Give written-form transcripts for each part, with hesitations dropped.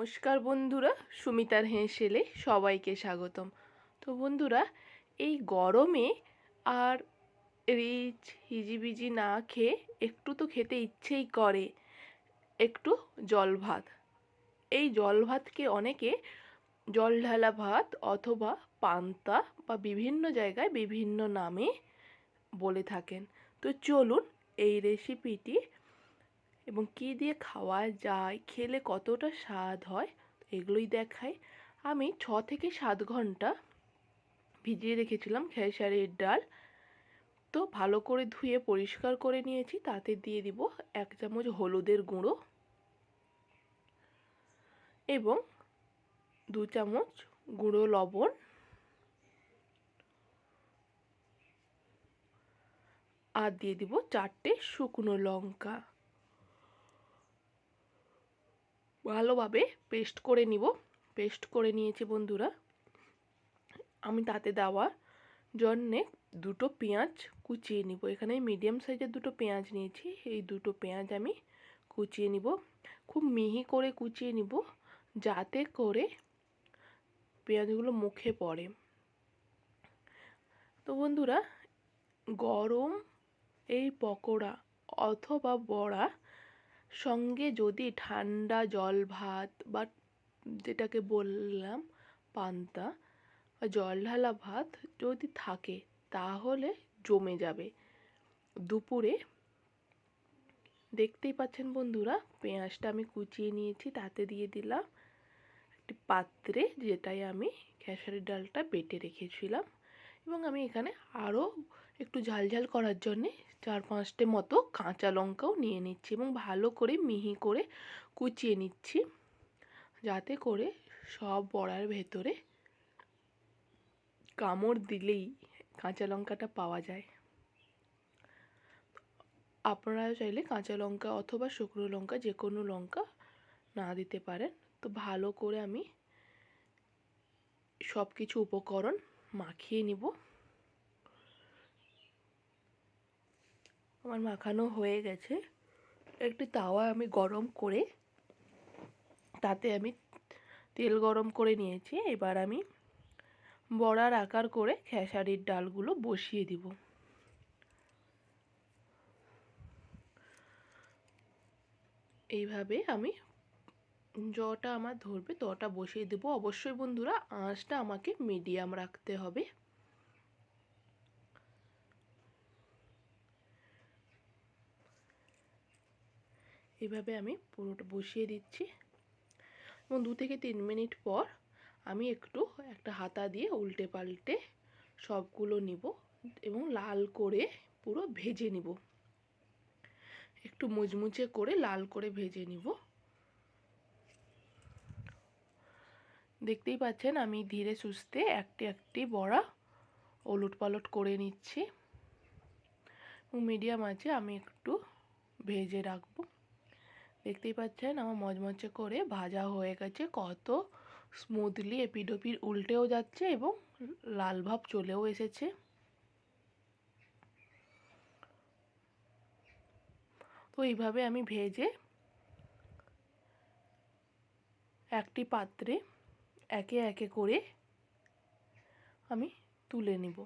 নমস্কার বন্ধুরা, সুমিতার হেঁসেলে সবাইকে স্বাগতম। তো বন্ধুরা, এই গরমে আর রিচ হিজিবিজি না খেয়ে একটু তো খেতে ইচ্ছেই করে একটু জল ভাত। এই জল ভাতকে অনেকে জল ঢালা ভাত অথবা পান্তা বা বিভিন্ন জায়গায় বিভিন্ন নামে বলে থাকেন। তো চলুন এই রেসিপিটি এবং কী দিয়ে খাওয়া যায়, খেলে কতটা স্বাদ হয় এগুলোই দেখাই। আমি 6 থেকে 7 ঘন্টা ভিজিয়ে রেখেছিলাম খেসারির ডাল। তো ভালো করে ধুয়ে পরিষ্কার করে নিয়েছি। তাতে দিয়ে দিব 1 চামচ হলুদের গুঁড়ো এবং 2 চামচ গুঁড়ো লবণ আর দিয়ে দিব 4টে শুকনো লঙ্কা। ভালোভাবে পেস্ট করে নিব। পেস্ট করে নিয়েছি বন্ধুরা। আমি তাতে দেওয়ার জন্যে 2টো পেঁয়াজ কুচিয়ে নিব। এখানে মিডিয়াম সাইজের 2টো পেঁয়াজ নিয়েছি। এই 2টো পেঁয়াজ আমি কুচিয়ে নিব। খুব মিহি করে কুচিয়ে নিব যাতে করে পেঁয়াজগুলো মুখে পড়ে। তো বন্ধুরা, গরম এই পকোড়া অথবা বড়া সঙ্গে যদি ঠান্ডা জল ভাত বা যেটাকে বললাম পান্তা বা জল ঢালা ভাত যদি থাকে তাহলে জমে যাবে। দুপুরে দেখতেই পাচ্ছেন বন্ধুরা, পেঁয়াজটা আমি কুচিয়ে নিয়েছি, তাতে দিয়ে দিলাম একটি পাত্রে যেটাই আমি খেসারির ডালটা বেটে রেখেছিলাম। এবং আমি এখানে আরও একটু ঝালঝাল করার জন্যে 4-5টে মতো কাঁচা লঙ্কাও নিয়ে নিচ্ছি এবং ভালো করে মিহি করে কুচিয়ে নিচ্ছি যাতে করে সব বড়ার ভেতরে কামড় দিলেই কাঁচা লঙ্কাটা পাওয়া যায়। আপনারা চাইলে কাঁচা লঙ্কা অথবা শুকনো লঙ্কা যে কোনো লঙ্কা না দিতে পারেন। তো ভালো করে আমি সব কিছু উপকরণ মাখিয়ে নিব। আমার মাখানো হয়ে গেছে। একটি তাওয়া আমি গরম করে তাতে আমি তেল গরম করে নিয়েছি। এবার আমি বড়ার আকার করে খেসারির ডালগুলো বসিয়ে দিব। এইভাবে আমি যটা আমার ধরবে তটা বসিয়ে দেব। অবশ্যই বন্ধুরা, আঁচটা আমাকে মিডিয়াম রাখতে হবে। এইভাবে আমি পুরোটা বসিয়ে দিচ্ছি এবং 2 থেকে 3 মিনিট পর আমি একটা হাতা দিয়ে উল্টে পাল্টে সবগুলো নিব এবং লাল করে পুরো ভেজে নিব। একটু মুচমুচে করে লাল করে ভেজে নিব। দেখতেই পাচ্ছেন আমি ধীরে সুস্থে একটি একটি বড়া ওলট পালট করে নিচ্ছি এবং মিডিয়াম আঁচে আমি একটু ভেজে রাখবো। দেখতেই পাচ্ছেন আমার মচমচে করে ভাজা হয়ে গেছে। কত স্মুথলি এপিড ওপিড উল্টেও যাচ্ছে এবং লাল ভাব চলেও এসেছে। তো এইভাবে আমি ভেজে একটি পাত্রে একে একে করে আমি তুলে নিব।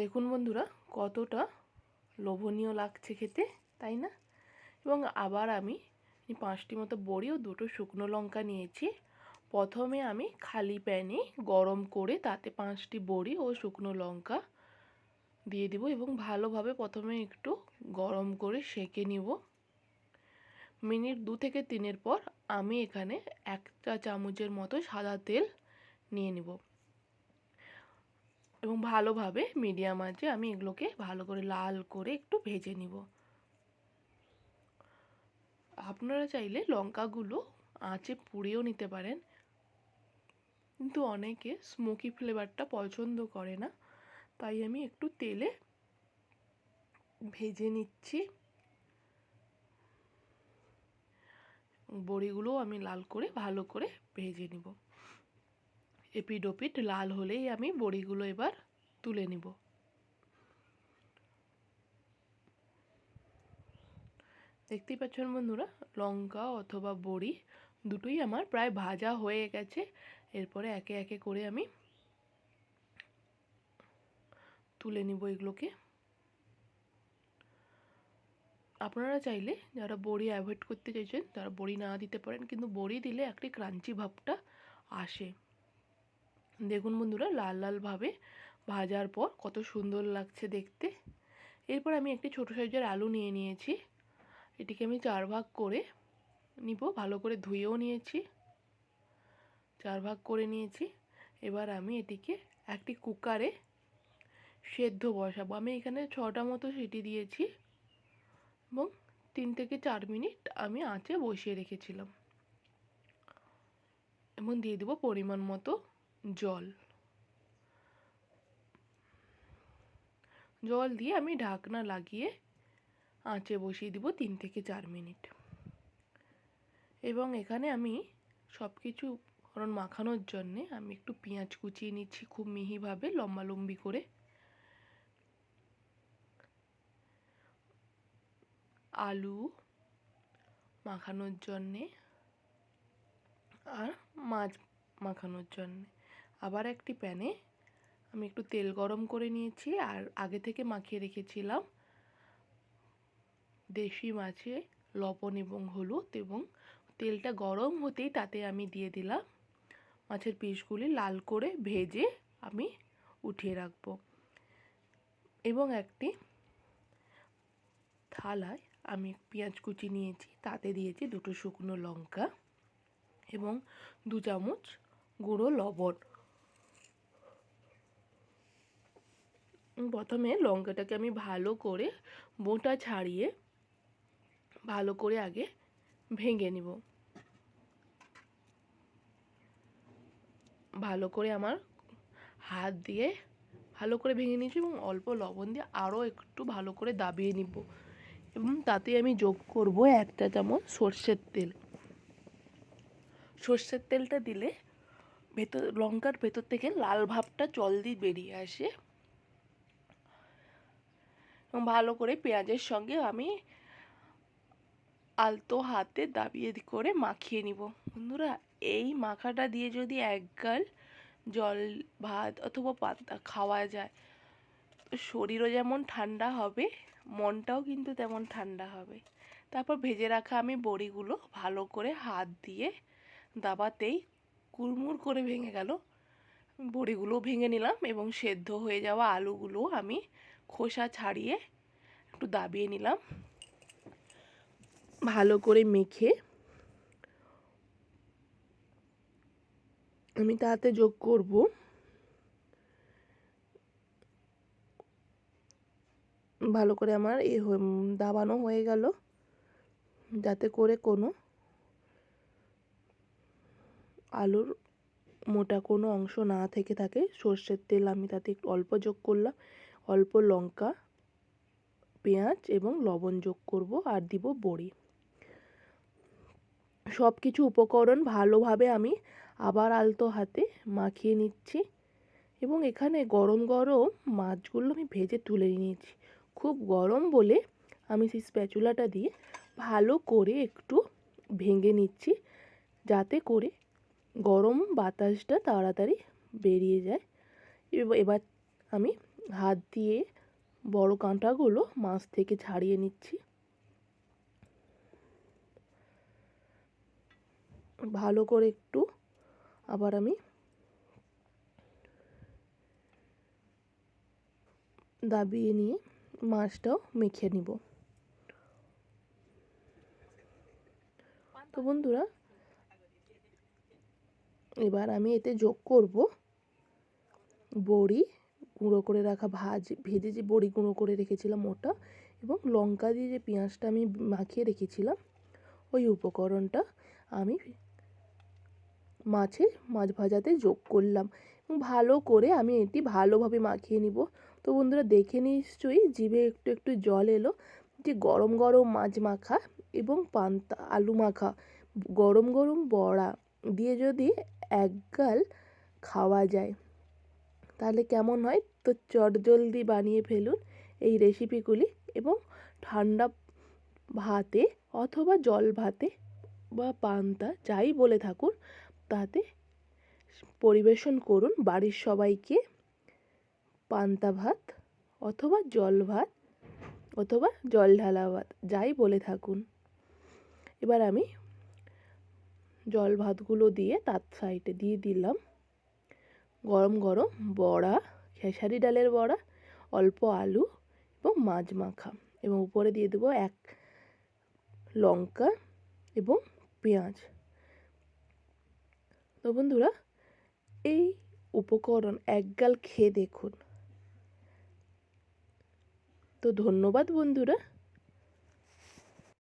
দেখুন বন্ধুরা, কতটা লোভনীয় লাগছে খেতে, তাই না? এবং আবার আমি 5টি মতো বড়ি ও 2টো শুকনো লঙ্কা নিয়েছি। প্রথমে আমি খালি প্যানে গরম করে তাতে 5টি বড়ি ও শুকনো লঙ্কা দিয়ে দিব এবং ভালোভাবে প্রথমে একটু গরম করে সেঁকে নিব। মিনিট 2 থেকে 3 পর আমি এখানে 1 চা চামচের মতো সাদা তেল নিয়ে নিব এবং ভালোভাবে মিডিয়াম আঁচে আমি এগুলোকে ভালো করে লাল করে একটু ভেজে নিব। আপনারা চাইলে লঙ্কাগুলো আঁচে পুড়িয়েও নিতে পারেন, কিন্তু অনেকে স্মোকি ফ্লেভারটা পছন্দ করে না, তাই আমি একটু তেলে ভেজে নিচ্ছি। বড়িগুলোও আমি লাল করে ভালো করে ভেজে নিব। এপিড ওপিড লাল হলেই আমি বড়িগুলো এবার তুলে নিব। দেখতেই পাচ্ছেন বন্ধুরা, লঙ্কা অথবা বড়ি দুটোই আমার প্রায় ভাজা হয়ে গেছে। এরপরে একে একে করে আমি তুলে নিব এগুলোকে। আপনারা চাইলে যারা বড়ি অ্যাভয়েড করতে চাইছেন তারা বড়ি না দিতে পারেন, কিন্তু বড়ি দিলে একটি ক্রাঞ্চি ভাবটা আসে। দেখুন বন্ধুরা, লাল লালভাবে ভাজার পর কত সুন্দর লাগছে দেখতে। এরপর আমি একটি ছোটো সাইজের আলু নিয়ে নিয়েছি। এটিকে আমি 4 ভাগ করে নিব, ভালো করে ধুয়েও নিয়েছি, 4 ভাগ করে নিয়েছি। এবার আমি এটিকে একটি কুকারে সেদ্ধ বসাবো। আমি এখানে 6টা মতো সিটি দিয়েছি এবং 3 থেকে 4 মিনিট আমি আঁচে বসিয়ে রেখেছিলাম। এবং দিয়ে দেবো পরিমাণ মতো জল। জল দিয়ে আমি ঢাকনা লাগিয়ে আঁচে বসিয়ে দিব 3 থেকে 4 মিনিট। এবং এখানে আমি সব কিছু ফোড়ন মাখানোর জন্যে আমি একটু পেঁয়াজ কুচিয়ে নিচ্ছি খুব মিহিভাবে, লম্বালম্বি করে। আলু মাখানোর জন্যে আর মাছ মাখানোর জন্যে। আবার একটি প্যানে আমি একটু তেল গরম করে নিয়েছি আর আগে থেকে মাখিয়ে রেখেছিলাম দেশি মাছে লবণ এবং হলুদ, এবং তেলটা গরম হতেই তাতে আমি দিয়ে দিলাম মাছের পিসগুলি লাল করে ভেজে আমি উঠিয়ে রাখবো। এবং একটি থালায় আমি পেঁয়াজ কুচি নিয়েছি, তাতে দিয়েছি 2টো শুকনো লঙ্কা এবং 2 চামচ গুঁড়ো লবণ। প্রথমে লঙ্কাটাকে আমি ভালো করে বোঁটা ছাড়িয়ে ভালো করে আগে ভেঙে নিব। ভালো করে আমার হাত দিয়ে ভালো করে ভেঙে নিয়েছি এবং অল্প লবণ দিয়ে আরও একটু ভালো করে দাবিয়ে নিব। এবং তাতে আমি যোগ করব 1 চা চামচ সর্ষের তেল। সর্ষের তেলটা দিলে লঙ্কার ভেতর থেকে লাল ভাবটা জলদি বেরিয়ে আসে। এবং ভালো করে পেঁয়াজের সঙ্গে আমি আলতো হাতে দাবিয়ে করে মাখিয়ে নিব। বন্ধুরা, এই মাখাটা দিয়ে যদি এক গাল জল ভাত অথবা পান্তা খাওয়া যায়, শরীরও যেমন ঠান্ডা হবে, মনটাও কিন্তু তেমন ঠান্ডা হবে। তারপর ভেজে রাখা আমি বড়িগুলো ভালো করে হাত দিয়ে দাবাতেই কুড়মুড় করে ভেঙে গেল। বড়িগুলো ভেঙে নিলাম এবং সেদ্ধ হয়ে যাওয়া আলুগুলো আমি খোসা ছাড়িয়ে একটু দাবিয়ে নিলাম। ভালো করে মেখে আমি তাতে যোগ করব ভালো করে আমার দাবানো হয়ে গেল, যাতে করে কোনো আলুর মোটা কোনো অংশ না থেকে থাকে। সর্ষের তেল আমি তাতে একটু অল্প যোগ করলাম, অল্প লঙ্কা, পেঁয়াজ এবং লবণ যোগ করব আর দিব বড়ি। সব কিছু উপকরণ ভালোভাবে আমি আবার আলতো হাতে মাখিয়ে নিচ্ছি। এবং এখানে গরম গরম মাছগুলো আমি ভেজে তুলে নিয়েছি। খুব গরম বলে আমি সেই স্প্যাচুলাটা দিয়ে ভালো করে একটু ভেঙে নিচ্ছি, যাতে করে গরম বাতাসটা তাড়াতাড়ি বেরিয়ে যায়। এবার আমি হাত দিয়ে বড় কাঁটাগুলো মাছ থেকে ছাড়িয়ে নিচ্ছি। ভালো করে একটু আবার আমি দাবিয়ে নিয়ে মাছটাও মেখে নিব। তো বন্ধুরা, এবার আমি এতে যোগ করব বড়ি গুঁড়ো করে রাখা, ভেজে যে বড়ি গুঁড়ো করে রেখেছিলাম ওটা, এবং লঙ্কা দিয়ে যে পেঁয়াজটা আমি মাখিয়ে রেখেছিলাম ওই উপকরণটা আমি মাছ ভাজাতে যোগ করলাম। এবং ভালো করে আমি এটি ভালোভাবে মাখিয়ে নিব। তো বন্ধুরা, দেখে নিশ্চয়ই জিভে একটু একটু জল এলো যে গরম গরম মাছ মাখা এবং পান্তা আলু মাখা, গরম গরম বড়া দিয়ে যদি এক গাল খাওয়া যায় তাহলে কেমন হয়। তো চটজলদি বানিয়ে ফেলুন এই রেসিপিগুলি এবং ঠান্ডা ভাতে অথবা জল ভাতে বা পান্তা যাই বলে থাকুন তাতে পরিবেশন করুন বাড়ির সবাইকে। পান্তা ভাত অথবা জল ভাত অথবা জল ঢালা ভাত যাই বলে থাকুন। এবার আমি জল ভাতগুলো দিয়ে তার সাইডে দিয়ে দিলাম গরম গরম বড়া, খেসারি ডালের বড়া, অল্প আলু এবং মাছ মাখা, এবং উপরে দিয়ে দেবো এক লঙ্কা এবং পেঁয়াজ। তো বন্ধুরা, এই উপকরণ একগাল খেয়ে দেখুন। তো ধন্যবাদ বন্ধুরা।